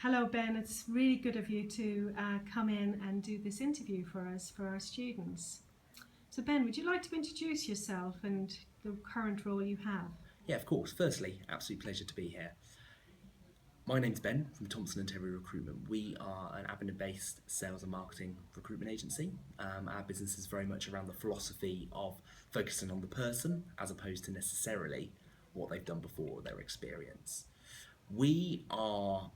Hello, Ben. It's really good of you to come in and do this interview for us, for our students. So, Ben, would you like to introduce yourself and the current role you have? Yeah, of course. Firstly, absolute pleasure to be here. My name's Ben from Thompson and Recruitment. We are an Aberdeen-based sales and marketing recruitment agency. Our business is very much around the philosophy of focusing on the person as opposed to necessarily what they've done before or their experience. We are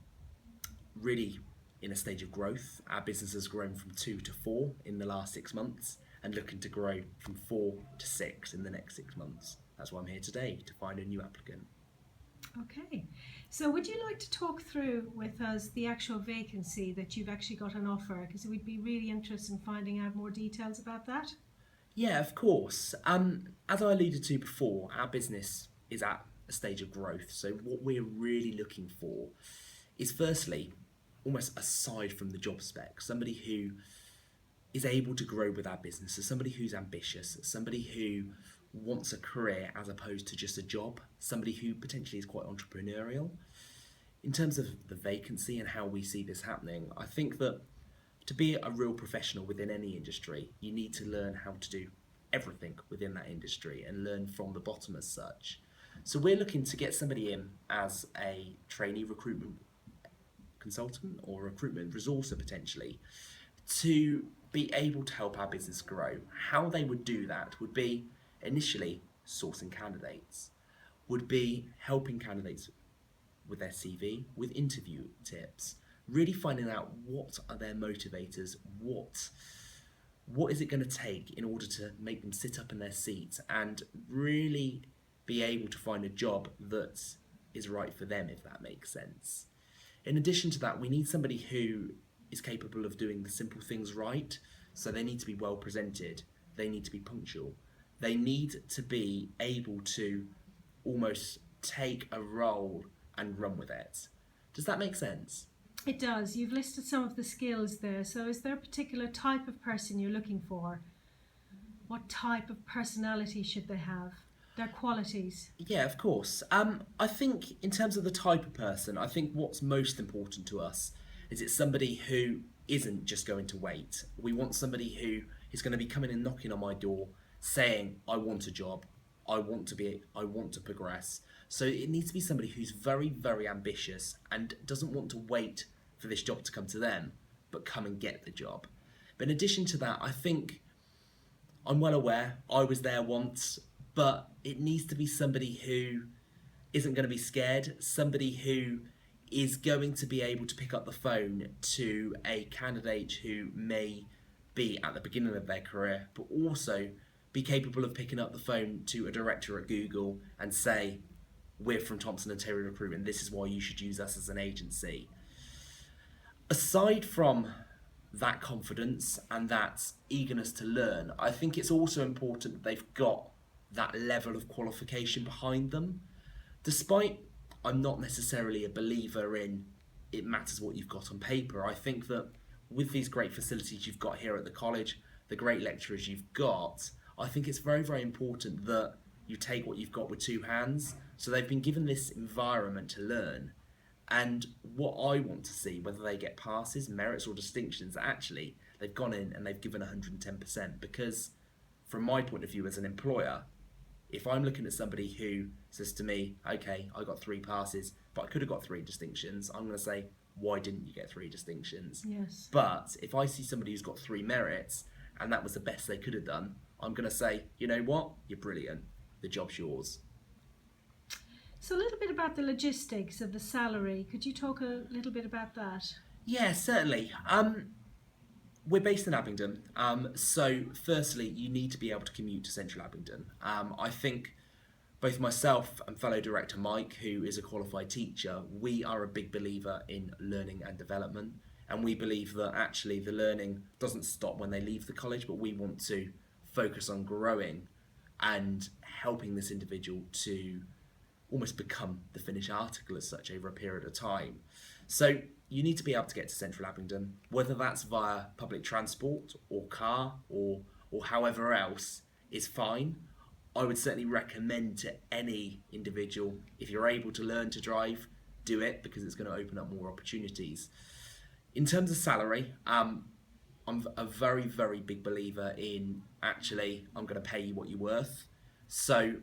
really in a stage of growth. Our business has grown from 2 to 4 in the last 6 months and looking to grow from 4 to 6 in the next 6 months. That's why I'm here today, to find a new applicant. Okay. So, would you like to talk through with us the actual vacancy that you've actually got an offer? Because we'd be really interested in finding out more details about that. Yeah, of course. As I alluded to before, our business is at a stage of growth. So what we're really looking for is firstly, almost aside from the job spec, somebody who is able to grow with our business, so somebody who's ambitious, somebody who wants a career as opposed to just a job, somebody who potentially is quite entrepreneurial. In terms of the vacancy and how we see this happening, I think that to be a real professional within any industry, you need to learn how to do everything within that industry and learn from the bottom as such. So we're looking to get somebody in as a trainee recruitment consultant or recruitment resourcer potentially to be able to help our business grow. How they would do that would be initially sourcing candidates, would be helping candidates with their CV, with interview tips, really finding out what are their motivators, what is it going to take in order to make them sit up in their seats and really be able to find a job that is right for them, if that makes sense. In addition to that, we need somebody who is capable of doing the simple things right. So they need to be well presented, they need to be punctual, they need to be able to almost take a role and run with it. Does that make sense? It does. You've listed some of the skills there. So, is there a particular type of person you're looking for? What type of personality should they have? Their qualities? Yeah, of course. I think in terms of the type of person, I think what's most important to us is it's somebody who isn't just going to wait. We want somebody who is going to be coming and knocking on my door saying, I want a job, I want to progress. So it needs to be somebody who's very, very ambitious and doesn't want to wait for this job to come to them, but come and get the job. But in addition to that, I think I'm well aware I was there once, but it needs to be somebody who isn't going to be scared, somebody who is going to be able to pick up the phone to a candidate who may be at the beginning of their career, but also be capable of picking up the phone to a director at Google and say, we're from Thompson and Terry Recruitment, this is why you should use us as an agency. Aside from that confidence and that eagerness to learn, I think it's also important that they've got that level of qualification behind them. Despite I'm not necessarily a believer in it matters what you've got on paper, I think that with these great facilities you've got here at the college, the great lecturers you've got, I think it's very, very important that you take what you've got with two hands. So they've been given this environment to learn. And what I want to see, whether they get passes, merits or distinctions, actually they've gone in and they've given 110%. Because from my point of view as an employer, if I'm looking at somebody who says to me, okay, I got 3 passes, but I could have got 3 distinctions, I'm going to say, why didn't you get 3 distinctions? Yes. But if I see somebody who's got 3 merits and that was the best they could have done, I'm going to say, you know what, you're brilliant, the job's yours. So, a little bit about the logistics of the salary. Could you talk a little bit about that? Yeah, certainly. We're based in Abingdon, so firstly, you need to be able to commute to central Abingdon. I think both myself and fellow director Mike, who is a qualified teacher, we are a big believer in learning and development, and we believe that actually the learning doesn't stop when they leave the college, but we want to focus on growing and helping this individual to almost become the finished article as such over a period of time. So you need to be able to get to central Abingdon, whether that's via public transport or car or however else is fine. I would certainly recommend to any individual, if you're able to learn to drive, do it because it's going to open up more opportunities. In terms of salary, I'm a very, very big believer in actually I'm going to pay you what you're worth. So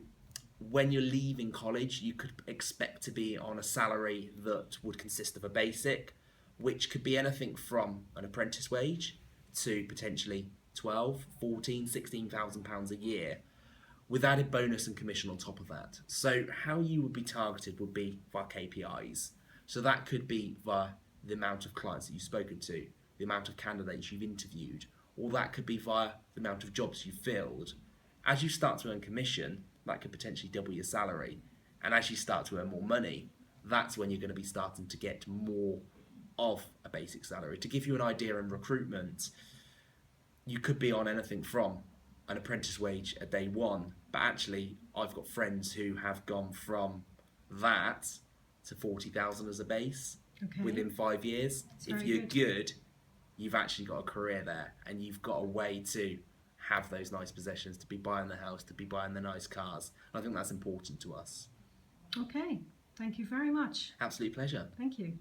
when you're leaving college, you could expect to be on a salary that would consist of a basic, which could be anything from an apprentice wage to potentially 12, 14, 16,000 pounds a year, with added bonus and commission on top of that. So how you would be targeted would be via KPIs. So that could be via the amount of clients that you've spoken to, the amount of candidates you've interviewed, or that could be via the amount of jobs you've filled. As you start to earn commission, that could potentially double your salary. And as you start to earn more money, that's when you're going to be starting to get more of a basic salary. To give you an idea in recruitment, you could be on anything from an apprentice wage at day one, but actually I've got friends who have gone from that to 40,000 as a base within 5 years. If you're good, you've actually got a career there, and you've got a way to have those nice possessions, to be buying the house, to be buying the nice cars. And I think that's important to us. Okay, thank you very much. Absolute pleasure. Thank you.